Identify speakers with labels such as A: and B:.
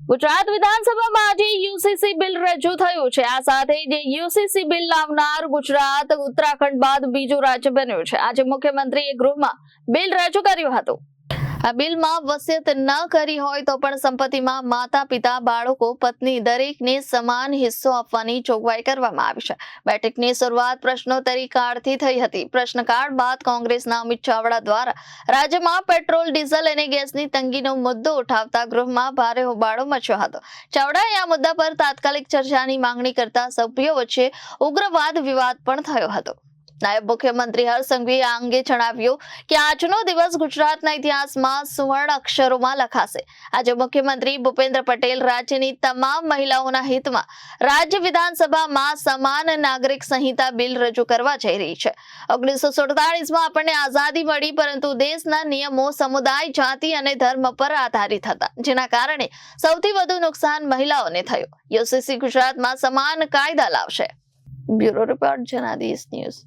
A: ગુજરાત વિધાનસભામાં આજે UCC bill રજૂ થયું છે। આ સાથે જ યુસીસી બિલ લાવનાર ગુજરાત ઉત્તરાખંડ બાદ બીજું રાજ્ય બન્યું છે। આજે મુખ્યમંત્રીએ ગૃહમાં બિલ રજૂ કર્યું હતું। આ બિલમાં વસિયત ન કરી હોય તો પણ સંપત્તિમાં માતા પિતા બાળકો પત્ની દરેકને સમાન હિસ્સો આપવાની જોગવાઈ કરવામાં આવી છે। બેઠકની શરૂઆત પ્રશ્નોત્તરી કાળથી થઈ હતી। પ્રશ્નકાળ બાદ કોંગ્રેસના અમિત ચાવડા દ્વારા રાજ્યમાં પેટ્રોલ ડીઝલ અને ગેસની તંગીનો મુદ્દો ઉઠાવતા ગૃહમાં ભારે હોબાળો મચ્યો હતો। ચાવડાએ આ મુદ્દા પર તાત્કાલિક ચર્ચાની માંગણી કરતા સભ્યો વચ્ચે ઉગ્ર વાદ વિવાદ પણ થયો હતો। નાયબ મુખ્યમંત્રી હર્ષ સંઘવીએ આ અંગે જણાવ્યું કે આજનો દિવસ ગુજરાતના ઇતિહાસમાં સુવર્ણ અક્ષરોમાં લખાશે। આજે મુખ્યમંત્રી ભૂપેન્દ્ર પટેલ રાજ્યની તમામ મહિલાઓના હિતમાં રાજ્ય વિધાનસભામાં સમાન નાગરિક સંહિતા બિલ રજૂ કરવા જઈ રહી છે। 1947માં આપણને આઝાદી મળી, પરંતુ દેશના નિયમો સમુદાય, જાતિ અને ધર્મ પર આધારિત હતા, જેના કારણે સૌથી વધુ નુકસાન મહિલાઓને થયું। યુસીસી ગુજરાતમાં સમાન કાયદા લાવશે। Bureau report Janadesh news.